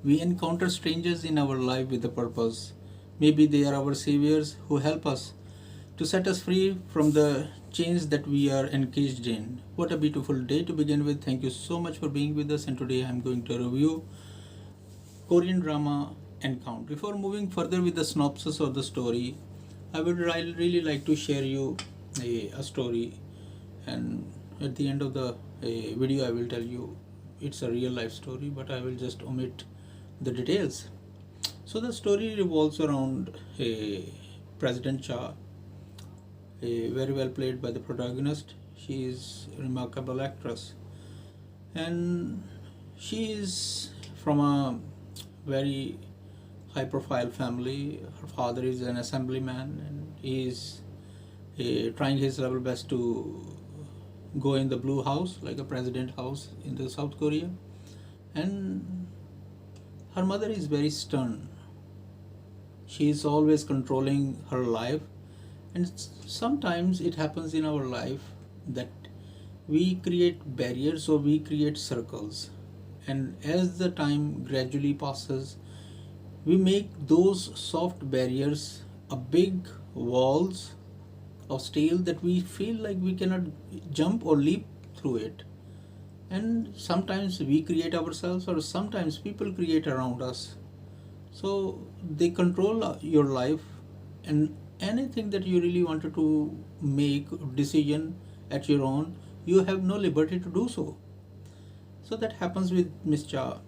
We encounter strangers in our life with a purpose. Maybe they are our saviors who help us to set us free from the chains that we are engaged in. What a beautiful day to begin with. Thank you so much for being with us, and today I'm going to review Korean drama Encounter. Before moving further with the synopsis of the story, I would really like to share you a story, and at the end of the video I will tell you it's a real life story, but I will just omit the details. So the story revolves around President Cha, very well played by the protagonist. She is a remarkable actress, and she is from a very high profile family. Her father is an assemblyman, and he is trying his level best to go in the blue house, like a president house in the South Korea. And her mother is very stern. She is always controlling her life, and sometimes it happens in our life that we create barriers or we create circles, and as the time gradually passes, we make those soft barriers a big walls of steel that we feel like we cannot jump or leap through it. And sometimes we create ourselves, or sometimes people create around us. So they control your life, and anything that you really wanted to make decision at your own, you have no liberty to do so. So that happens with Miss Cha.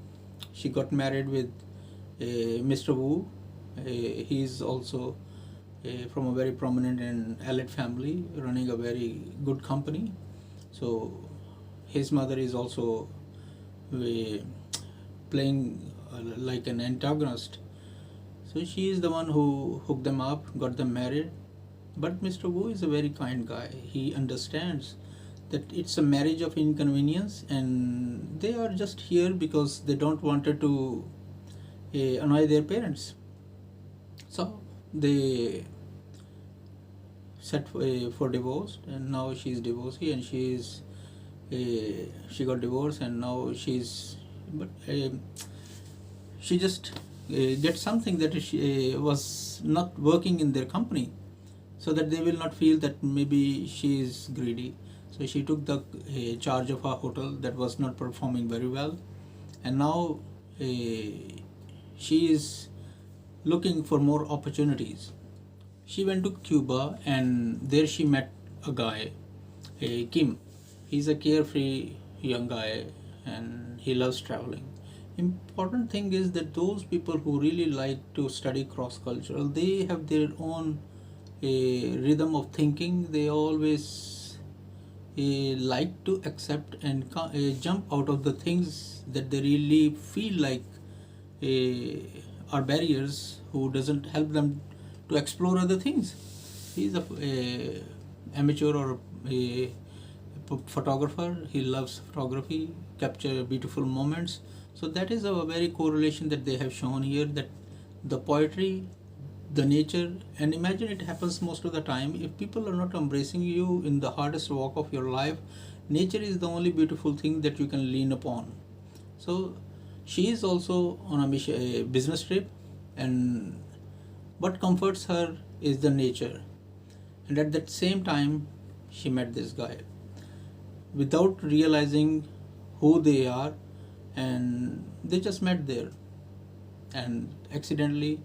She got married with Mr. Wu. He is also from a very prominent and elite family, running a very good company. So his mother is also playing like an antagonist. So she is the one who hooked them up, got them married. But Mr. Wu is a very kind guy. He understands that it's a marriage of inconvenience, and they are just here because they don't wanted to annoy their parents. So they set for divorce, and now she's divorcee, and she got divorced, and now she just get something that she was not working in their company, so that they will not feel that maybe she is greedy. So she took the charge of a hotel that was not performing very well, and now she is looking for more opportunities. She went to Cuba, and there she met a guy, Kim. He's a carefree young guy, and he loves traveling. Important thing is that those people who really like to study cross cultural, they have their own rhythm of thinking. They always like to accept and jump out of the things that they really feel like are barriers, who doesn't help them to explore other things. He's a amateur or a photographer. He loves photography, capture beautiful moments. So that is a very correlation that they have shown here, that the poetry, the nature, and imagine it happens most of the time. If people are not embracing you in the hardest walk of your life, nature is the only beautiful thing that you can lean upon. So she is also on a business trip, and what comforts her is the nature. And at that same time, she met this guy without realizing who they are, and they just met there, and accidentally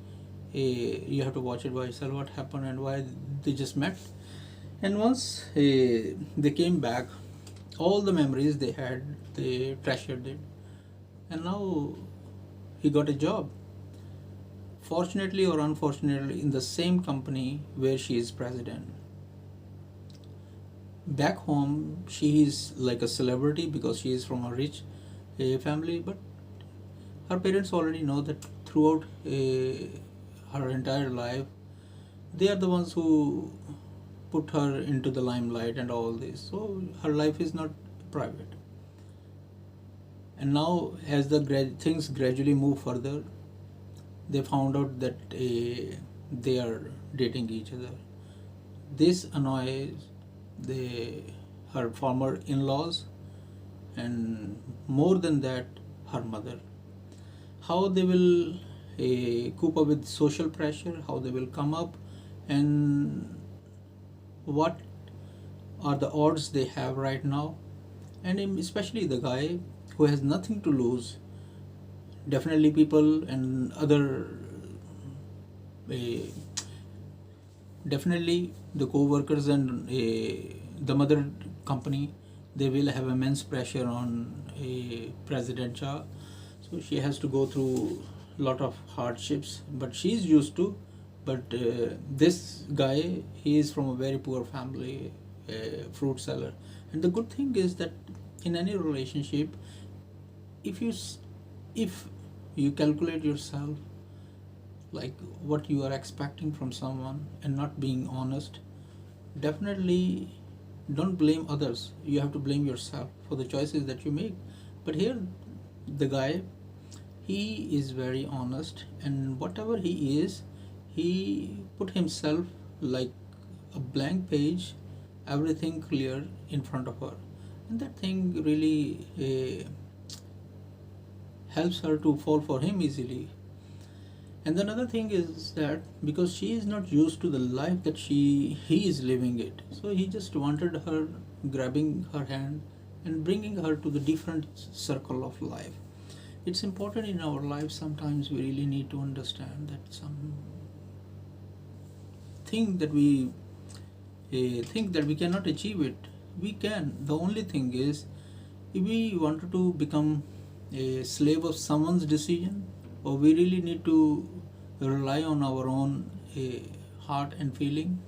you have to watch it by yourself what happened and why they just met. And once they came back, all the memories they had, they treasured it, and now he got a job, fortunately or unfortunately, in the same company where she is president. Back home, she is like a celebrity because she is from a rich family, but her parents already know that throughout her entire life, they are the ones who put her into the limelight and all this. So her life is not private. And now, as the things gradually move further, they found out that they are dating each other. This annoys her former in-laws, and more than that, her mother. how they will cope up with social pressure, how they will come up, and what are the odds they have right now. And especially the guy who has nothing to lose. Definitely people and other uh, definitely the co-workers and the mother company, they will have immense pressure on President Cha. So she has to go through a lot of hardships, but she's used to. But this guy, he is from a very poor family, fruit seller. And the good thing is that in any relationship, if you if you calculate yourself, like what you are expecting from someone and not being honest, definitely don't blame others. You have to blame yourself for the choices that you make. But here, the guy, he is very honest, and whatever he is, he put himself like a blank page, everything clear in front of her. And that thing really helps her to fall for him easily. And another thing is that because she is not used to the life that he is living it, so he just wanted her, grabbing her hand and bringing her to the different circle of life. It's important in our life, sometimes we really need to understand that some thing that we think that we cannot achieve it, we can. The only thing is, if we wanted to become a slave of someone's decision, or we really need to rely on our own heart and feeling.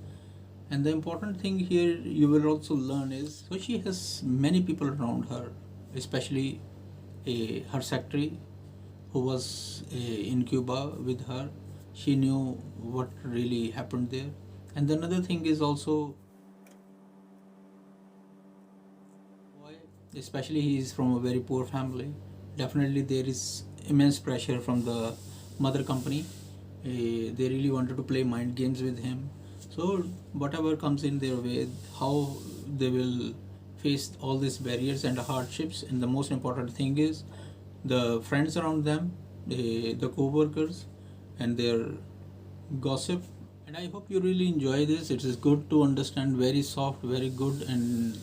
And the important thing here you will also learn is, so she has many people around her, especially her secretary who was in Cuba with her. She knew what really happened there. And another thing is also, especially he is from a very poor family, definitely there is immense pressure from the mother company. They really wanted to play mind games with him. So whatever comes in their way, how they will face all these barriers and hardships. And the most important thing is the friends around them, the co-workers and their gossip. And I hope you really enjoy this. It is good to understand, very soft, very good, and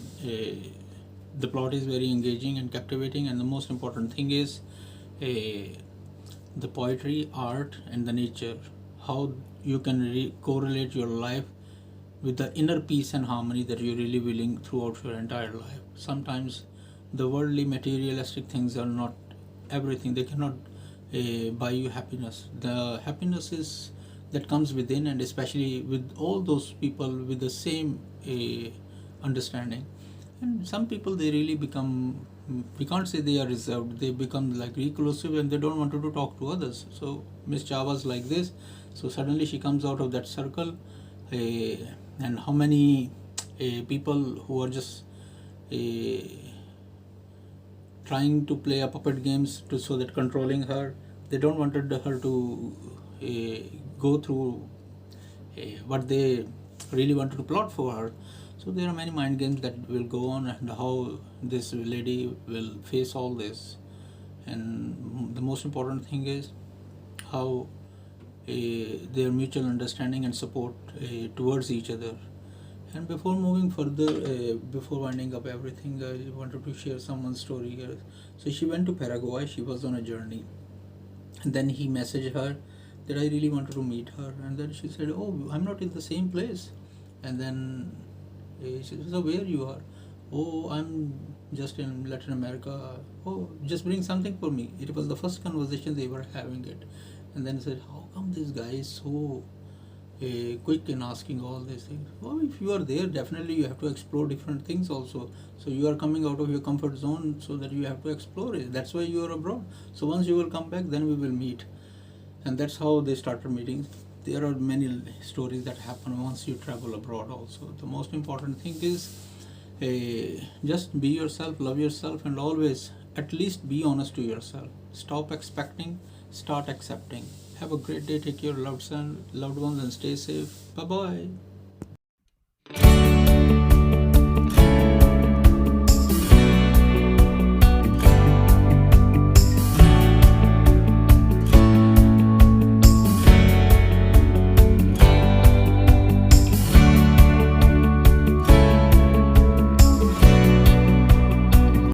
the plot is very engaging and captivating. And the most important thing is the poetry, art, and the nature. How you can correlate your life with the inner peace and harmony that you're really willing throughout your entire life. Sometimes the worldly, materialistic things are not everything. They cannot buy you happiness. The happiness is that comes within, and especially with all those people with the same understanding. And some people, they really become, we can't say they are reserved, they become like reclusive and they don't want to talk to others. So Miss Cha was like this. So suddenly she comes out of that circle, and how many people who are just trying to play a puppet games to, so that controlling her, they don't wanted her to go through what they really wanted to plot for her. So there are many mind games that will go on, and how this lady will face all this. And the most important thing is how their mutual understanding and support towards each other. And before moving further, before winding up everything, I wanted to share someone's story here. So she went to Paraguay, she was on a journey. And then he messaged her that I really wanted to meet her. And then she said, oh, I'm not in the same place. And then she said, so where you are? Oh, I'm just in Latin America. Oh, just bring something for me. It was the first conversation they were having it. And then said, how come this guy is so quick in asking all these things? Well, if you are there, definitely you have to explore different things also. So you are coming out of your comfort zone, so that you have to explore it. That's why you are abroad. So once you will come back, then we will meet. And that's how they started meeting. There are many stories that happen once you travel abroad also. The most important thing is just be yourself, love yourself, and always at least be honest to yourself. Stop expecting, start accepting. Have a great day. Take care of loved ones and stay safe. Bye bye.